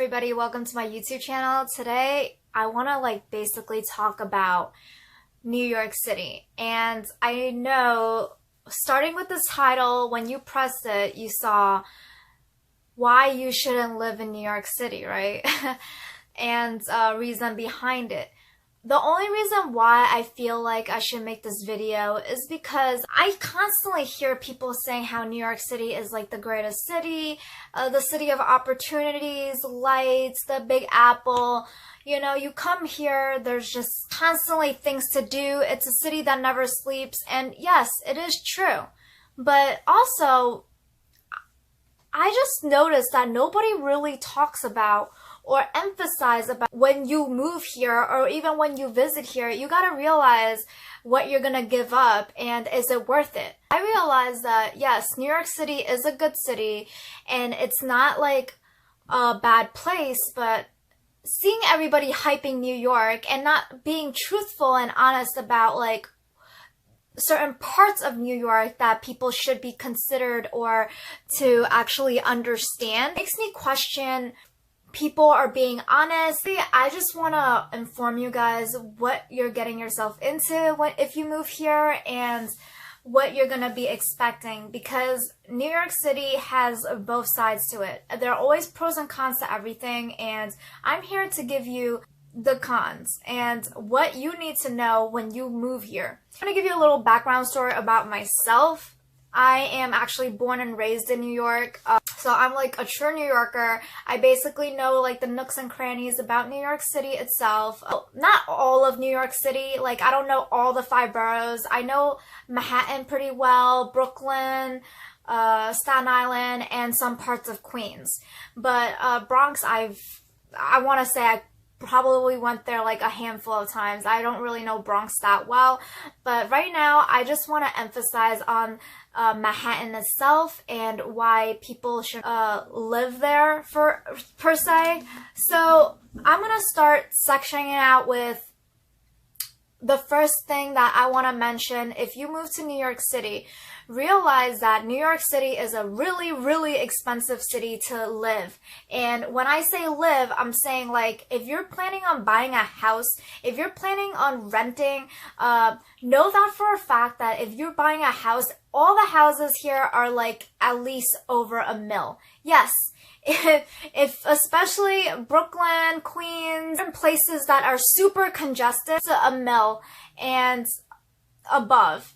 everybody, welcome to my YouTube channel. Today I want to basically talk about New York City. And I know starting with this title, when you pressed it, you saw why you shouldn't live in New York City, right? And reason behind it. The only reason why I feel like I should make this video is because I constantly hear people saying how New York City is like the greatest city, the city of opportunities, lights, the Big Apple. You know, you come here, there's just constantly things to do. It's a city that never sleeps. And yes, it is true. But also, I just noticed that nobody really talks about or emphasize about when you move here or even when you visit here, you gotta realize what you're gonna give up and is it worth it? I realized that yes, New York City is a good city and it's not like a bad place, but seeing everybody hyping New York and not being truthful and honest about like certain parts of New York that people should be considered or to actually understand makes me question people are being honest. I just want to inform you guys what you're getting yourself into if you move here and what you're going to be expecting, because New York City has both sides to it. There are always pros and cons to everything, and I'm here to give you the cons and what you need to know when you move here. I'm going to give you a little background story about myself. I am actually born and raised in New York, so I'm like a true New Yorker. I basically know like the nooks and crannies about New York City itself. Not all of New York City, like I don't know all the 5 boroughs. I know Manhattan pretty well, Brooklyn, Staten Island, and some parts of Queens. But Bronx, I want to say I probably went there like a handful of times. I don't really know Bronx that well, but right now I just want to emphasize on Manhattan itself and why people should live there per se. So I'm gonna start sectioning it out with the first thing that I want to mention. If you move to New York City, realize that New York City is a really, really expensive city to live. And when I say live, I'm saying like if you're planning on buying a house, if you're planning on renting, know that for a fact that if you're buying a house, all the houses here are like at least over $1 million. Yes. If especially Brooklyn, Queens, and places that are super congested, to $1 million and above.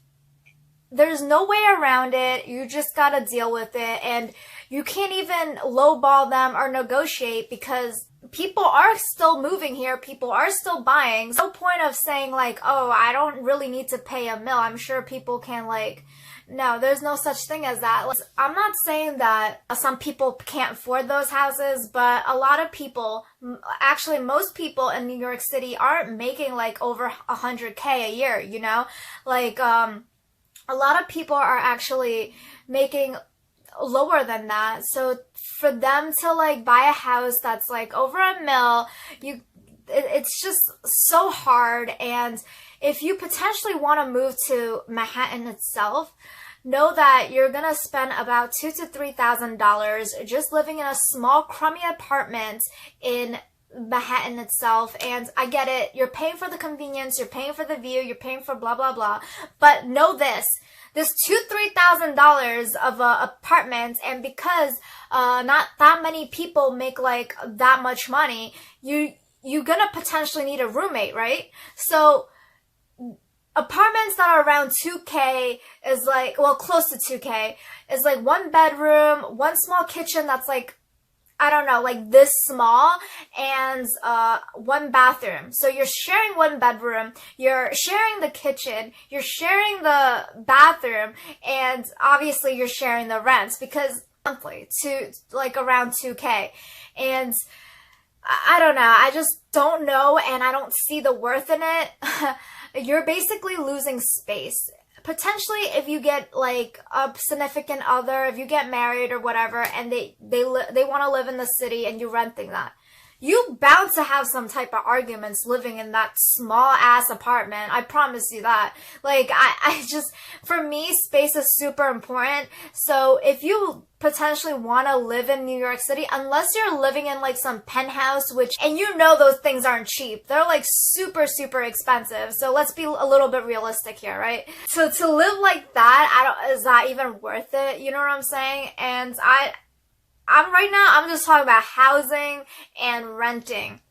There's no way around it. You just gotta deal with it, and you can't even lowball them or negotiate because people are still moving here. People are still buying. No point of saying like, oh, I don't really need to pay $1 million. I'm sure people can like. No, there's no such thing as that. I'm not saying that some people can't afford those houses, but a lot of people, actually most people in New York City aren't making like over $100K a year, you know? Like, a lot of people are actually making lower than that. So for them to like buy a house that's like over $1 million, it's just so hard. And if you potentially want to move to Manhattan itself, know that you're gonna spend about $2,000 to $3,000 just living in a small, crummy apartment in Manhattan itself. And I get it, you're paying for the convenience, you're paying for the view, you're paying for blah blah blah. But know this $2,000-3,000 of a apartment, and because not that many people make like that much money, you're gonna potentially need a roommate, right? So apartments that are around 2K is like, well, close to 2K is like 1 bedroom, 1 small kitchen that's like, I don't know, like this small, and 1 bathroom. So you're sharing 1 bedroom, you're sharing the kitchen, you're sharing the bathroom, and obviously you're sharing the rent because monthly to like around 2K. And I don't know, I just don't know, and I don't see the worth in it. You're basically losing space. Potentially, if you get like a significant other, if you get married or whatever, and they want to live in the city and you're renting that, you bound to have some type of arguments living in that small ass apartment. I promise you that. Like, I just, for me, space is super important. So if you potentially want to live in New York City, unless you're living in like some penthouse, and you know those things aren't cheap. They're like super, super expensive. So let's be a little bit realistic here, right? So to live like that, is that even worth it? You know what I'm saying? And I'm just talking about housing and renting.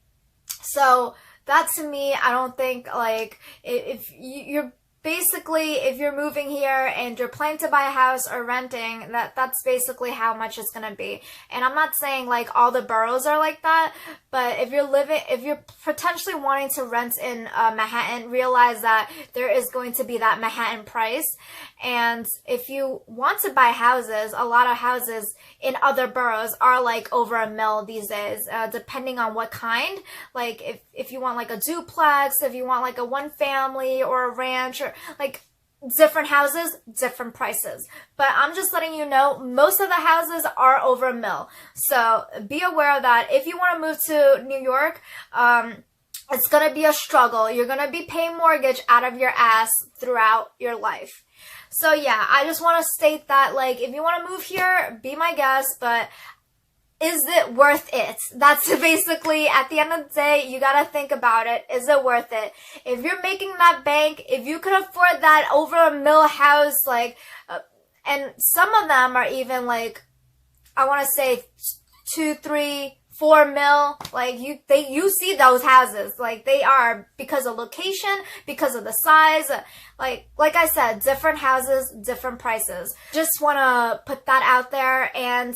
So that to me, I don't think like if you're basically, if you're moving here and you're planning to buy a house or renting, that's basically how much it's gonna be. And I'm not saying like all the boroughs are like that, but if you're potentially wanting to rent in Manhattan, realize that there is going to be that Manhattan price. And if you want to buy houses, a lot of houses in other boroughs are like over $1 million these days, depending on what kind. Like if you want like a duplex, if you want like a one family or a ranch, or like different houses, different prices. But I'm just letting you know, most of the houses are over $1 million. So be aware of that. If you want to move to New York, it's going to be a struggle. You're going to be paying mortgage out of your ass throughout your life. So yeah, I just want to state that, like, if you want to move here, be my guest, but is it worth it? That's basically, at the end of the day, you gotta think about it. Is it worth it? If you're making that bank, if you could afford that over $1 million house, like, and some of them are even like, I want to say 2, 3, 4 mil. Like you see those houses, like they are, because of location, because of the size. Like I said, different houses, different prices. Just want to put that out there. And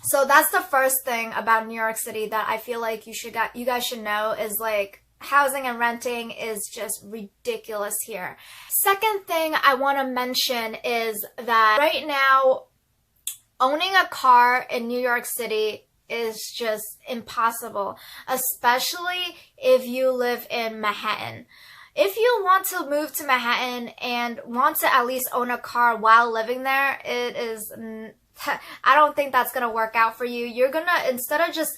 so that's the first thing about New York City that I feel like you guys should know, is like housing and renting is just ridiculous here. Second thing I want to mention is that right now, owning a car in New York City is just impossible, especially if you live in Manhattan. If you want to move to Manhattan and want to at least own a car while living there, I don't think that's going to work out for you. You're going to, instead of just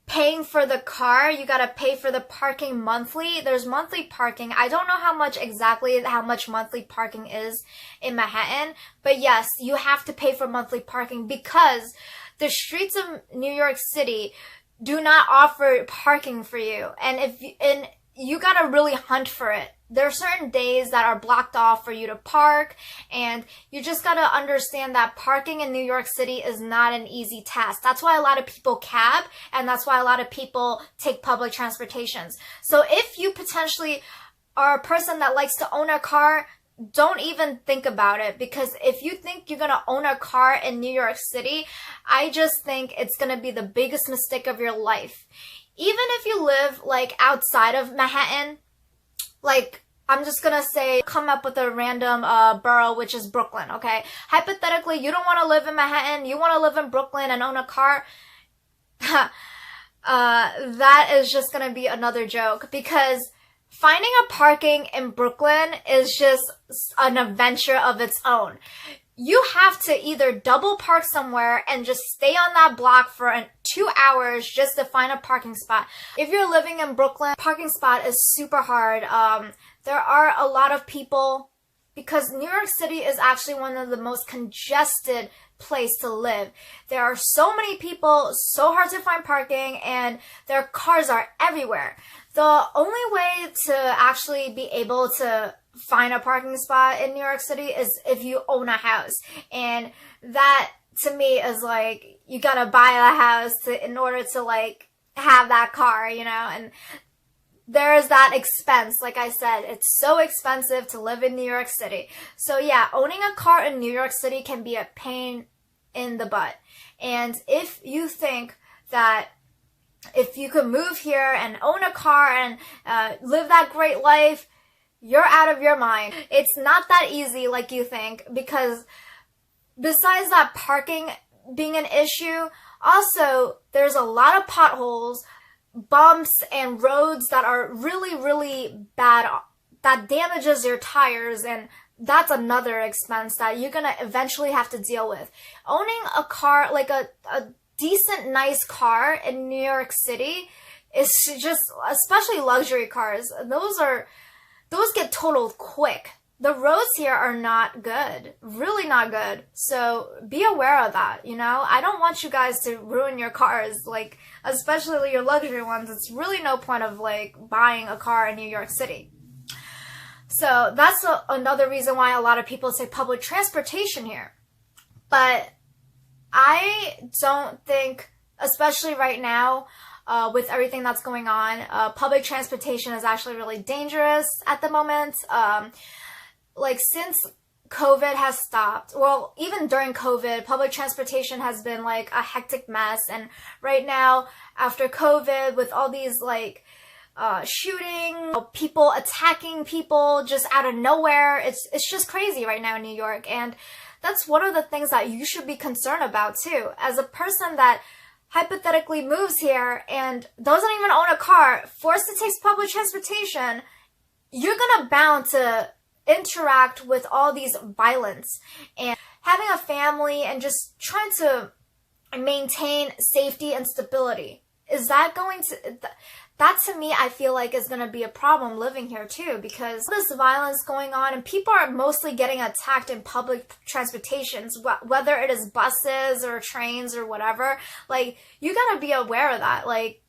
paying for the car, you got to pay for the parking monthly. There's monthly parking. I don't know how much monthly parking is in Manhattan, but yes, you have to pay for monthly parking because the streets of New York City do not offer parking for you. And you got to really hunt for it. There are certain days that are blocked off for you to park, and you just got to understand that parking in New York City is not an easy task. That's why a lot of people cab, and that's why a lot of people take public transportations. So if you potentially are a person that likes to own a car, don't even think about it, because if you think you're going to own a car in New York City, I just think it's going to be the biggest mistake of your life. Even if you live like outside of Manhattan, like, I'm just gonna say, come up with a random borough, which is Brooklyn, okay? Hypothetically, you don't want to live in Manhattan, you want to live in Brooklyn and own a car. That is just gonna be another joke, because finding a parking in Brooklyn is just an adventure of its own. You have to either double park somewhere and just stay on that block for 2 hours just to find a parking spot. If you're living in Brooklyn, parking spot is super hard. There are a lot of people, because New York City is actually one of the most congested place to live. There are so many people, so hard to find parking, and their cars are everywhere. The only way to actually be able to find a parking spot in New York City is if you own a house. And that, to me, is like, you gotta buy a house in order to like have that car, you know? And there is that expense. Like I said, it's so expensive to live in New York City. So yeah, owning a car in New York City can be a pain in the butt. And if you think that if you could move here and own a car and live that great life, you're out of your mind. It's not that easy like you think, because besides that parking being an issue, also there's a lot of potholes, bumps, and roads that are really, really bad, that damages your tires, and that's another expense that you're gonna eventually have to deal with. Owning a car, like a decent, nice car in New York City is just, especially luxury cars, those get totaled quick. The roads here are not good, really not good. So be aware of that, you know? I don't want you guys to ruin your cars, like, especially your luxury ones. It's really no point of, like, buying a car in New York City. So that's another reason why a lot of people say public transportation here. But I don't think, especially right now, with everything that's going on, public transportation is actually really dangerous at the moment. Like, since COVID has stopped, well, even during COVID, public transportation has been like a hectic mess. And right now, after COVID, with all these like shooting, people attacking people just out of nowhere, it's just crazy right now in New York. And that's one of the things that you should be concerned about too. As a person that hypothetically moves here and doesn't even own a car, forced to take public transportation, you're gonna bound to interact with all these violence. And having a family and just trying to maintain safety and stability, is that going to, that to me, I feel like is going to be a problem living here too, because this violence going on and people are mostly getting attacked in public transportations, whether it is buses or trains or whatever. Like, you got to be aware of that. Like,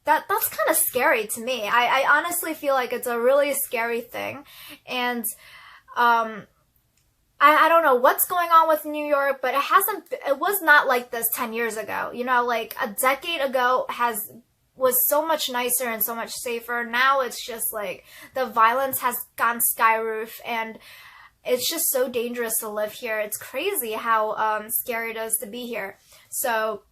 that's kind of scary to me. I honestly feel like it's a really scary thing. And I don't know what's going on with New York, but it was not like this 10 years ago. You know, like a decade ago was so much nicer and so much safer. Now it's just like the violence has gone skyroof, and it's just so dangerous to live here. It's crazy how scary it is to be here. So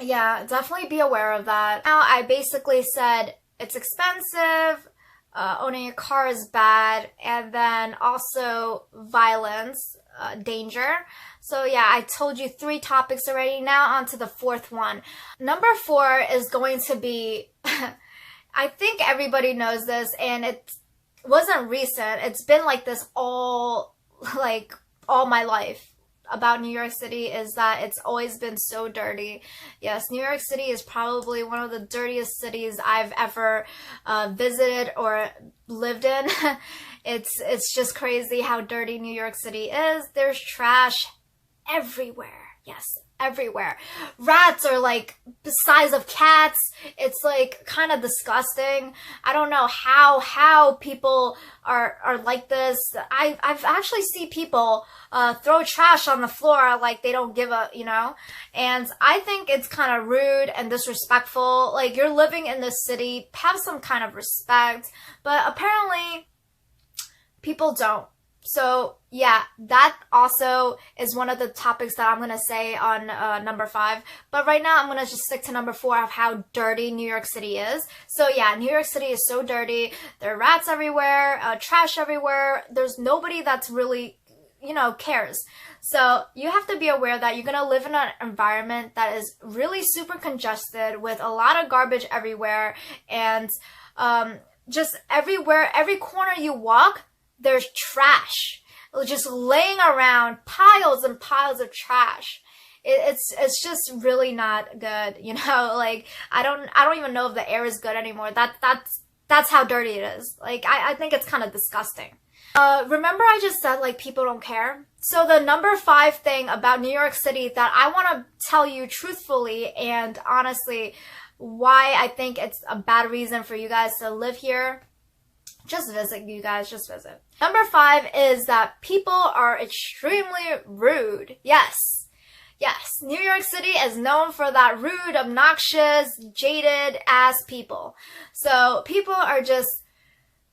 yeah, definitely be aware of that. Now, I basically said it's expensive, owning a car is bad, and then also violence, danger. So yeah, I told you 3 topics already. Now on to the 4th one. Number 4 is going to be, I think everybody knows this, and it wasn't recent. It's been like this all my life about New York City, is that it's always been so dirty. Yes, New York City is probably one of the dirtiest cities I've ever visited or lived in. It's just crazy how dirty New York City is. There's trash everywhere. Yes, everywhere. Rats are like the size of cats. It's like kind of disgusting. I don't know how people are like this. I've actually seen people throw trash on the floor like they don't give a, you know, and I think it's kind of rude and disrespectful. Like, you're living in this city, have some kind of respect, but apparently people don't. So yeah, that also is one of the topics that I'm going to say on number 5. But right now I'm going to just stick to number 4 of how dirty New York City is. So yeah, New York City is so dirty. There are rats everywhere, trash everywhere. There's nobody that's really, you know, cares. So you have to be aware that you're going to live in an environment that is really super congested with a lot of garbage everywhere. And just everywhere, every corner you walk, there's trash just laying around, piles and piles of trash. It's just really not good, you know. Like, I don't even know if the air is good anymore. That's how dirty it is. Like, I think it's kind of disgusting. Remember I just said, like, people don't care? So the number 5 thing about New York City that I want to tell you truthfully and honestly why I think it's a bad reason for you guys to live here. Just visit, you guys, just visit. Number 5 is that people are extremely rude. Yes. Yes, New York City is known for that rude, obnoxious, jaded ass people. So people are just,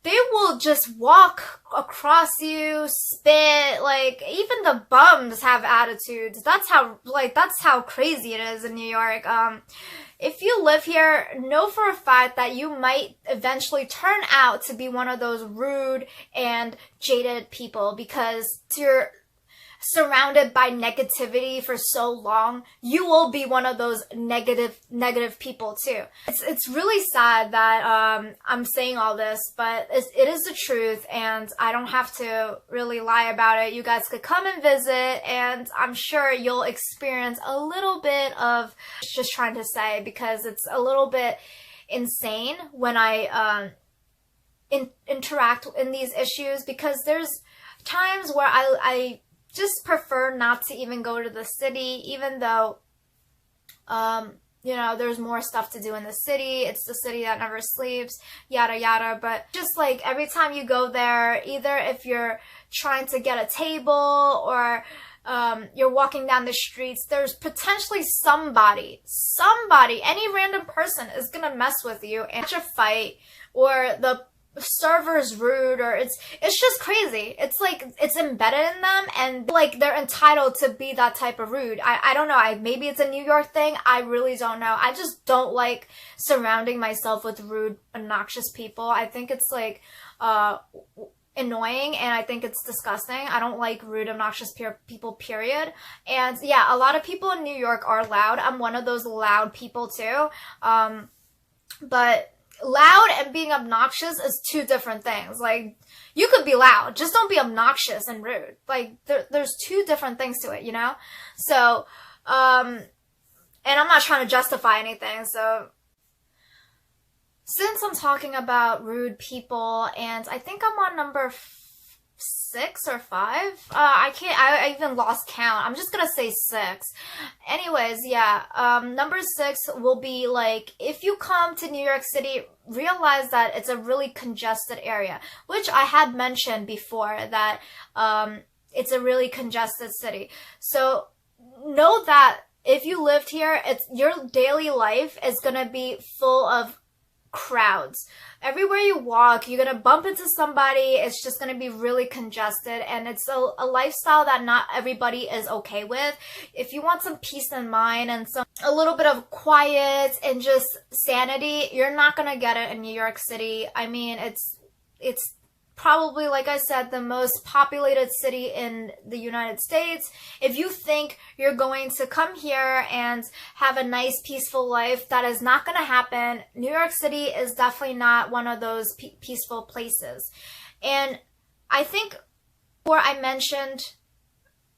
they will just walk across you, spit, like, even the bums have attitudes. That's how crazy it is in New York. If you live here, know for a fact that you might eventually turn out to be one of those rude and jaded people, because surrounded by negativity for so long, you will be one of those negative people too. It's really sad that I'm saying all this, but it is the truth, and I don't have to really lie about it. You guys could come and visit, and I'm sure you'll experience a little bit of just trying to say, because it's a little bit insane when I interact in these issues, because there's times where I just prefer not to even go to the city, even though, you know, there's more stuff to do in the city. It's the city that never sleeps, yada yada. But just like every time you go there, either if you're trying to get a table or you're walking down the streets, there's potentially somebody, any random person is gonna mess with you and catch a fight, or the server's rude, or it's just crazy. It's like it's embedded in them, and like they're entitled to be that type of rude. I don't know. Maybe it's a New York thing. I really don't know. I just don't like surrounding myself with rude, obnoxious people. I think it's like annoying, and I think it's disgusting. I don't like rude, obnoxious people, period. And yeah, a lot of people in New York are loud. I'm one of those loud people too. But loud and being obnoxious is two different things. Like, you could be loud, just don't be obnoxious and rude. Like, there's two different things to it, you know? So, and I'm not trying to justify anything, so since I'm talking about rude people, and I think I'm on number 6 or 5. I even lost count. I'm just gonna say 6. Anyways, yeah, number 6 will be like, if you come to New York City, realize that it's a really congested area, which I had mentioned before, that it's a really congested city. So know that if you lived here, your daily life is gonna be full of crowds. Everywhere you walk, you're gonna bump into somebody. It's just gonna be really congested, and it's a lifestyle that not everybody is okay with. If you want some peace in mind and a little bit of quiet and just sanity, you're not gonna get it in New York City. I mean, it's probably, like I said, the most populated city in the United States. If you think you're going to come here and have a nice, peaceful life, that is not going to happen. New York City is definitely not one of those peaceful places. And I think, before I mentioned,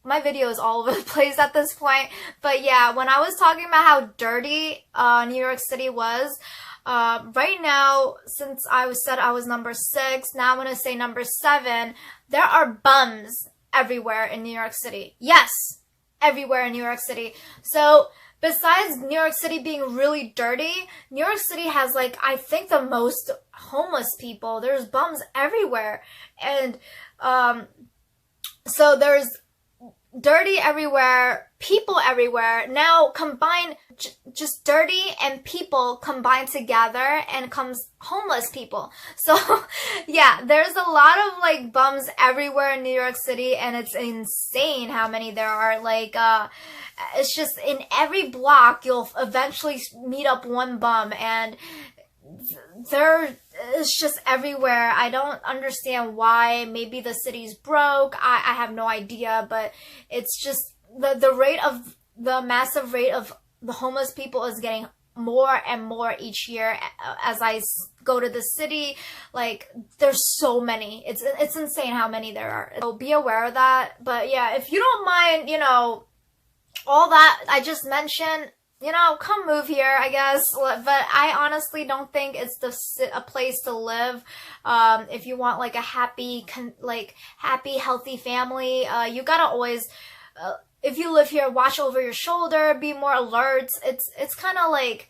my video is all over the place at this point, but yeah, when I was talking about how dirty New York City was, right now, since I said I was number 6, now I'm going to say number 7. There are bums everywhere in New York City. Yes, everywhere in New York City. So besides New York City being really dirty, New York City has, like, I think the most homeless people. There's bums everywhere. And so there's dirty everywhere, people everywhere. Now combine just dirty and people combined together, and comes homeless people. So yeah, there's a lot of like bums everywhere in New York City, and it's insane how many there are. Like it's just in every block you'll eventually meet up one bum, and it's just everywhere. I don't understand why. Maybe the city's broke. I have no idea, but it's just the massive rate of the homeless people is getting more and more each year as I go to the city. Like, there's so many. It's insane how many there are. So be aware of that. But yeah, if you don't mind, you know, all that I just mentioned, you know, come move here, I guess. But I honestly don't think it's a place to live. If you want like a happy, healthy family, you gotta always, if you live here, watch over your shoulder, be more alert. It's kind of like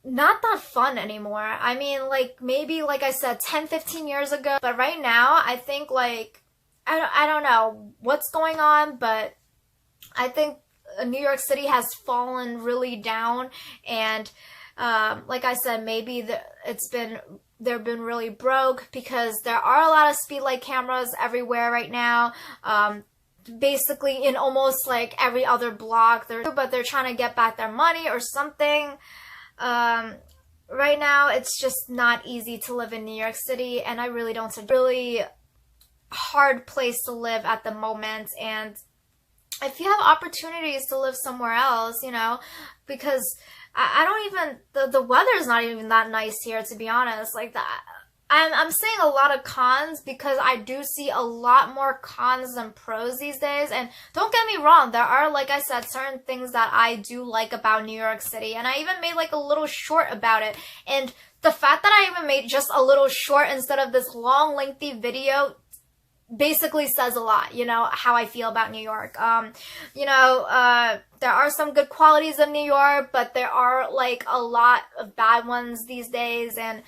not that fun anymore. I mean, like, maybe, like I said, 10-15 years ago. But right now, I think, like, I don't know what's going on, but I think New York City has fallen really down, and like I said, maybe they've been really broke, because there are a lot of speed light cameras everywhere right now. Basically in almost like every other block, but they're trying to get back their money or something. Right now, it's just not easy to live in New York City, and I really don't suggest. Really hard place to live at the moment, and if you have opportunities to live somewhere else, you know, because I don't even, the weather's not even that nice here, to be honest. Like that, I'm seeing a lot of cons because I do see a lot more cons than pros these days. And don't get me wrong, there are, like I said, certain things that I do like about New York City. And I even made like a little short about it. And the fact that I even made just a little short instead of this long, lengthy video basically says a lot, you know, how I feel about New York. There are some good qualities in New York, but there are like a lot of bad ones these days. And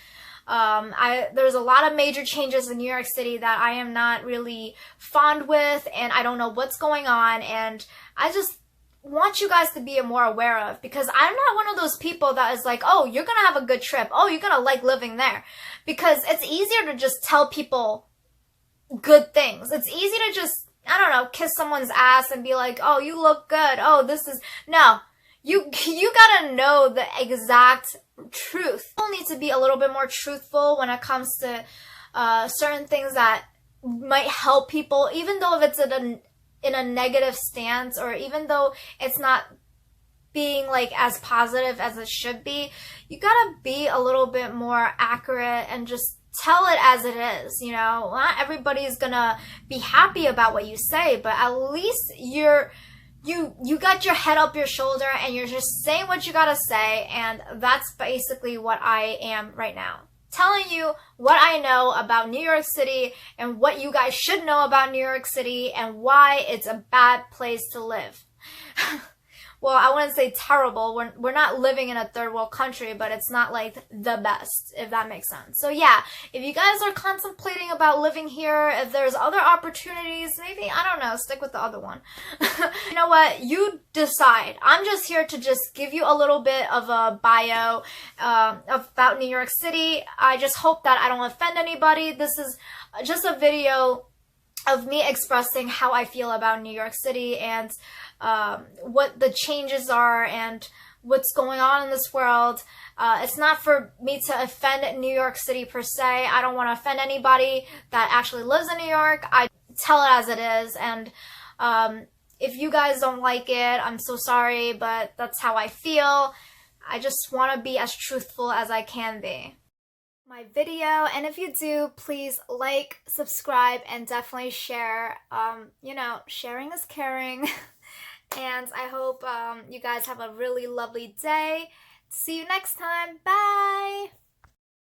there's a lot of major changes in New York City that I am not really fond with, and I don't know what's going on, and I just want you guys to be more aware of, because I'm not one of those people that is like, oh, you're gonna have a good trip, oh, you're gonna like living there, because it's easier to just tell people good things. It's easy to just, I don't know, kiss someone's ass and be like, oh, you look good, oh, this is, no. You gotta know the exact truth. People need to be a little bit more truthful when it comes to certain things that might help people, even though if it's in a negative stance, or even though it's not being like as positive as it should be. You gotta be a little bit more accurate and just tell it as it is, you know. Not everybody's gonna be happy about what you say, but at least you got your head up your shoulder and you're just saying what you gotta say, and that's basically what I am right now. Telling you what I know about New York City and what you guys should know about New York City and why it's a bad place to live. Well, I wouldn't say terrible. We're not living in a third world country, but it's not like the best, if that makes sense. So yeah, if you guys are contemplating about living here, if there's other opportunities, maybe, I don't know, stick with the other one. You know what? You decide. I'm just here to just give you a little bit of a bio about New York City. I just hope that I don't offend anybody. This is just a video of me expressing how I feel about New York City and what the changes are and what's going on in this world. It's not for me to offend New York City per se. I don't want to offend anybody that actually lives in New York. I tell it as it is, and if you guys don't like it, I'm so sorry, but that's how I feel. I just want to be as truthful as I can be. My video, and if you do, please like, subscribe, and definitely share. You know, sharing is caring. And I hope you guys have a really lovely day. See you next time. Bye!